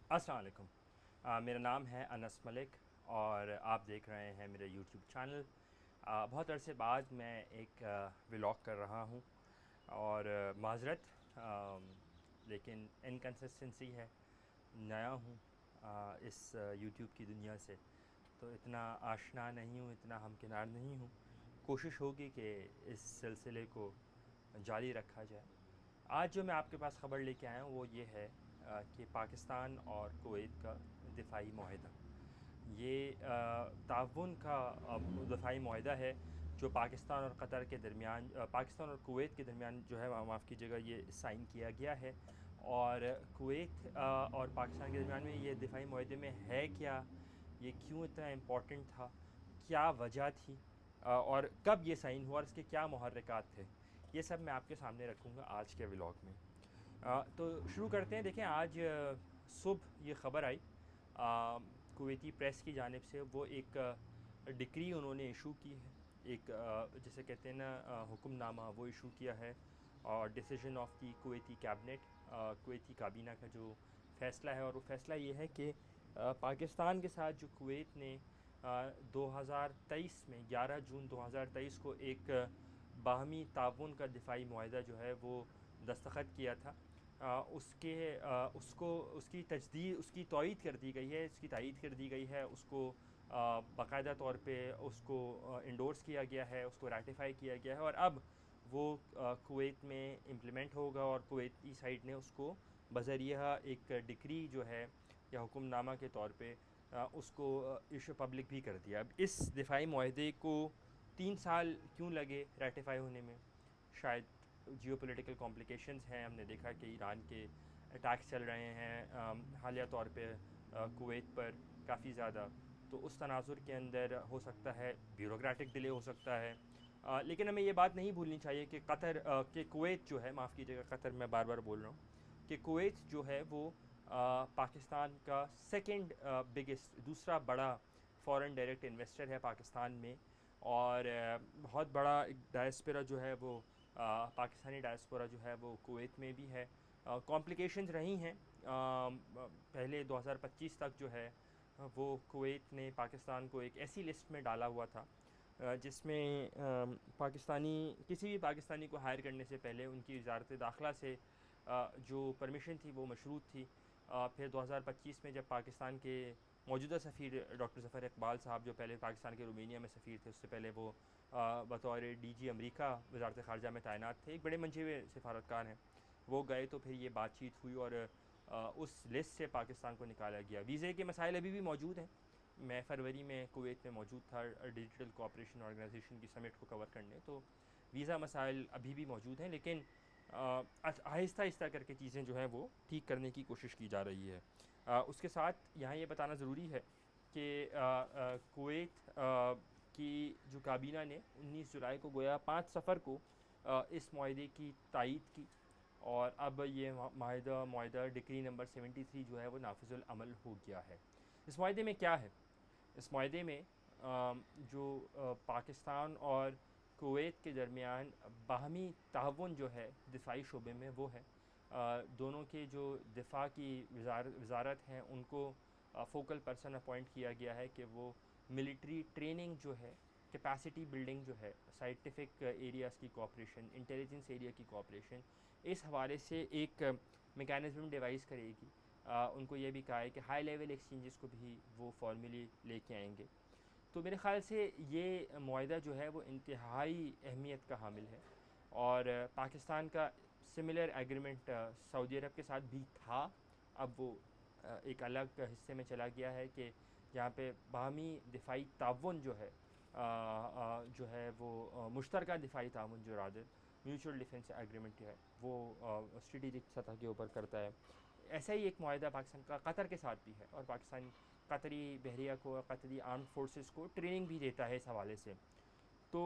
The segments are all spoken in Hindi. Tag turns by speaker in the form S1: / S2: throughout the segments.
S1: अस्सलाम वालेकुम। मेरा नाम है अनस मलिक और आप देख रहे हैं मेरा यूट्यूब चैनल। बहुत अरसे बाद मैं एक व्लॉग कर रहा हूँ और माज़रत, लेकिन इनकन्सिस्टेंसी है। नया हूँ इस यूट्यूब की दुनिया से, तो इतना आशना नहीं हूँ, इतना हमकिनार नहीं हूँ। कोशिश होगी कि इस सिलसिले को जारी रखा जाए। आज जो मैं आपके पास ख़बर लेके आया हूँ वो ये है कि पाकिस्तान और कुवैत का दिफाई माहिदा, ये ताउन का दफ़ाई माहिदा है जो पाकिस्तान और कतर के दरमियान, पाकिस्तान और कुवैत के दरमियान जो है, माफ़ कीजिएगा, ये साइन किया गया है। और कुवैत और पाकिस्तान के दरमियान में ये दिफाई माहिदे में है क्या, ये क्यों इतना इम्पोर्टेंट था, क्या वजह थी, और कब ये साइन हुआ और इसके क्या मुहर्रिकात थे, ये सब मैं आपके सामने रखूँगा आज के व्लॉग में। तो शुरू करते हैं। देखें, आज सुबह ये ख़बर आई कुवैती प्रेस की जानिब से। वो एक डिक्री उन्होंने इशू की है, एक जिसे कहते हैं ना हुक्मनामा, वो इशू किया है। और decision of the Kuwaiti cabinet, Kuwaiti काबीना का जो फ़ैसला है, और वो फ़ैसला ये है कि पाकिस्तान के साथ जो कुवैत ने 2023 में 11 जून 2023 को एक बाहमी ताउन का दिफाई मुआहदा जो है वो दस्तखत किया था, उसके उसको उसकी तजदीद, उसकी तौईद कर दी गई है, इसकी तायीद कर दी गई है, उसको बाकायदा तौर पे उसको इंडोर्स किया गया है, उसको रेटिफाई किया गया है। और अब वो कुवैत में इम्प्लीमेंट होगा और कुवैती साइड ने उसको बज़रिया एक डिक्री जो है या हुक्मनामा के तौर पे उसको इशू पब्लिक भी कर दिया। अब इस दिफाई मुआहदे को 3 साल क्यों लगे रेटिफाई होने में? शायद जियोपॉलिटिकल कॉम्प्लिकेशंस हैं। हमने देखा कि ईरान के अटैक्स चल रहे हैं हालिया तौर पे कुवैत पर काफ़ी ज़्यादा, तो उस तनाजुर के अंदर हो सकता है ब्यूरोक्रेटिक डिले हो सकता है। लेकिन हमें ये बात नहीं भूलनी चाहिए कि कतर के कुवैत जो है, माफ़ कीजिएगा कतर मैं बार बार बोल रहा हूँ, कि कुवैत जो है वो पाकिस्तान का सेकंड बिगेस्ट, दूसरा बड़ा फॉरेन डायरेक्ट इन्वेस्टर है पाकिस्तान में। और बहुत बड़ा एक डायस्पोरा जो है वो पाकिस्तानी डायस्पोरा जो है वो कुवैत में भी है। कॉम्प्लिकेशंस रही हैं। पहले 2025 तक जो है वो कुवैत ने पाकिस्तान को एक ऐसी लिस्ट में डाला हुआ था जिसमें पाकिस्तानी, किसी भी पाकिस्तानी को हायर करने से पहले उनकी वजारत दाखिला से जो परमिशन थी वो मशरूत थी। फिर 2025 में जब पाकिस्तान के मौजूदा सफ़ीर डॉक्टर ज़फ़र इकबाल साहब, जो पहले पाकिस्तान के रोमानिया में सफ़ीर थे, उससे पहले वो बतौर डीजी अमेरिका वजारत ख़ारजा में तैनात थे, एक बड़े मंझे हुए सफारतकार हैं, वो गए तो फिर ये बातचीत हुई और उस लिस्ट से पाकिस्तान को निकाला गया। वीज़े के मसाइल अभी भी मौजूद हैं। मैं फ़रवरी में कुवैत में मौजूद था डिजिटल कोऑपरेशन ऑर्गेनाइजेशन की समिट को कवर करने, तो वीज़ा मसाइल अभी भी मौजूद हैं, लेकिन आहिस्ता आहिस्ता करके चीज़ें जो हैं वो ठीक करने की कोशिश की जा रही है। उसके साथ यहाँ ये बताना ज़रूरी है कि कुवैत की जो काबीना ने 19 जुलाई को गोया 5 सफ़र को इस माहदे की तायीद की, और अब ये माहदा डिक्री नंबर 73 जो है वो नाफिजुल अमल हो गया है। इस माहदे में क्या है? इस माहदे में जो पाकिस्तान और कुवैत के दरमियान बाहमी ताउन जो है दिफाई शोबे में, वो है दोनों के जो दिफा की वजारत हैं उनको फ़ोकल पर्सन अपॉइंट किया गया है कि वो मिलिट्री ट्रेनिंग जो है, कैपेसिटी बिल्डिंग जो है, साइंटिफिक एरियाज़ की कोऑपरेशन, इंटेलिजेंस एरिया की कोऑपरेशन, इस हवाले से एक मेकानिज़म डिवाइस करेगी। उनको ये भी कहा है कि हाई लेवल एक्सचेंजेस को भी वो फॉर्मली लेके आएंगे। तो मेरे ख़्याल से ये मुआहदा जो है वो इंतहाई अहमियत का हामिल है। और पाकिस्तान का सिमिलर एग्रीमेंट सऊदी अरब के साथ भी था। अब वो एक अलग हिस्से में चला गया है कि जहाँ पे बाहमी दिफाई ताउन जो है वो मुश्तरका दिफाई ताउन, जो रादर म्यूचुअल डिफेंस एग्रीमेंट है, वो स्ट्रेटिजिक सतह के ऊपर करता है। ऐसा ही एक मुआहदा पाकिस्तान का कतर के साथ भी है, और पाकिस्तान कतरी बहरिया को, कतरी आर्म्ड फोर्सेस को ट्रेनिंग भी देता है इस हवाले से। तो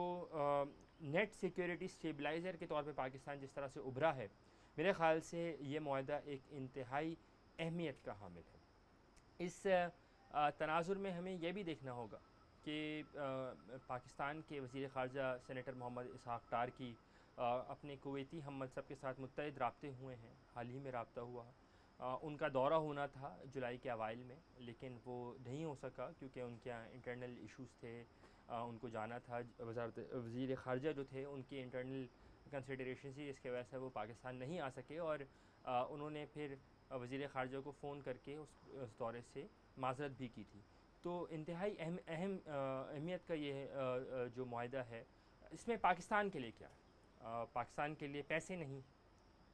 S1: नेट सिक्योरिटी स्टेबलाइज़र के तौर पे पाकिस्तान जिस तरह से उभरा है, मेरे ख़्याल से ये मुआहदा एक इंतहाई अहमियत का हामिल है। इस तनाजुर में हमें यह भी देखना होगा कि पाकिस्तान के वज़ीर ख़ारजा सेनेटर मोहम्मद इसहाक़ डार की अपने कुवैती हम मनसब के साथ मुत्तहिद राब्ते हुए हैं, हाल ही में रब्ता हुआ। उनका दौरा होना था जुलाई के अवाइल में, लेकिन वो नहीं हो सका क्योंकि उनके यहाँ इंटरनल इश्यूज़ थे। उनको जाना था, वज़ीर ख़ारजा जो थे उनकी इंटरनल कंसिडरेशन थी, इसके वजह से वो पाकिस्तान नहीं आ सके। और उन्होंने फिर वज़ीर ख़ारजा को फ़ोन करके उस दौरे से माज़रत भी की थी। तो इंतहाई अहमियत का ये जो मुआहदा है, इसमें पाकिस्तान के लिए क्या है? पाकिस्तान के लिए पैसे नहीं,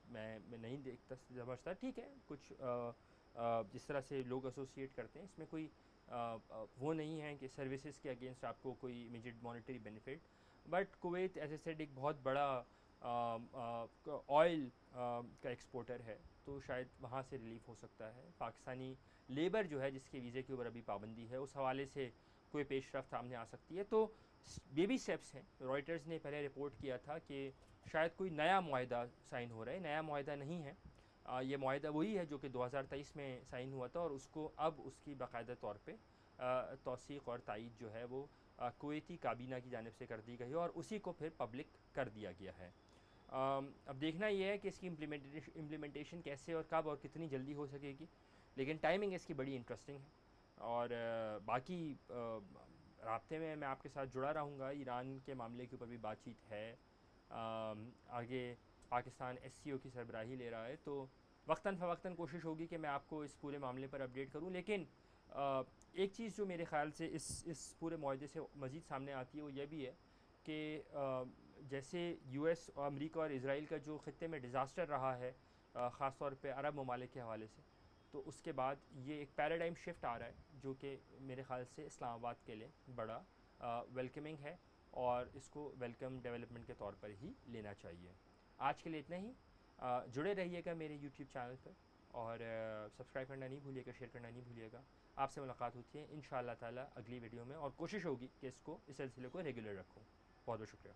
S1: मैं नहीं देखता समझता, ठीक है कुछ जिस तरह से लोग एसोसिएट करते हैं, इसमें कोई वो नहीं है कि सर्विसेज के अगेंस्ट आपको कोई immediate monetary benefit. But Kuwait as a said एक बहुत बड़ा ऑयल का एक्सपोर्टर है, तो शायद वहाँ से रिलीफ हो सकता है। पाकिस्तानी लेबर जो है जिसके वीज़े के ऊपर अभी पाबंदी है, उस हवाले से कोई पेशरफ्त सामने आ सकती है। तो बेबी स्टेप्स हैं। रॉयटर्स ने पहले रिपोर्ट किया था कि शायद कोई नया मुआहदा साइन हो रहा है, नया मुआहदा नहीं है। ये मुआहदा वही है जो कि 2023 में साइन हुआ था, और उसको अब उसकी बाकायदा तौर पे तौसीक़ और तायीद जो है वो कुवैती काबीना की जानिब से कर दी गई है, और उसी को फिर पब्लिक कर दिया गया है। अब देखना ये है कि इसकी इम्प्लीमेंटेशन कैसे और कब और कितनी जल्दी हो सकेगी, लेकिन टाइमिंग इसकी बड़ी इंटरेस्टिंग है। और बाकी राब्ते में मैं आपके साथ जुड़ा रहूँगा। ईरान के मामले के ऊपर भी बातचीत है। आगे पाकिस्तान SCO की सरबराही ले रहा है, तो वक्तन फ़वक्तन कोशिश होगी कि मैं आपको इस पूरे मामले पर अपडेट करूं। लेकिन एक चीज़ जो मेरे ख़्याल से इस पूरे मुआहदे से मज़ीद सामने आती है, वो ये भी है कि जैसे US और अमेरिका और इसराइल का जो ख़ित्ते में डिज़ास्टर रहा है, ख़ास तौर पे अरब ममालिक के हवाले से, तो उसके बाद ये एक पैराडाइम शिफ्ट आ रहा है जो कि मेरे ख़्याल से इस्लामाबाद के लिए बड़ा वेलकमिंग है, और इसको वेलकम डेवलपमेंट के तौर पर ही लेना चाहिए। आज के लिए इतना ही। जुड़े रहिएगा मेरे YouTube चैनल पर, और सब्सक्राइब करना नहीं भूलिएगा, शेयर करना नहीं भूलिएगा। आपसे मुलाकात होती है इंशाअल्लाह ताला अगली वीडियो में, और कोशिश होगी कि इस सिलसिले को रेगुलर रखूँ। बहुत बहुत शुक्रिया।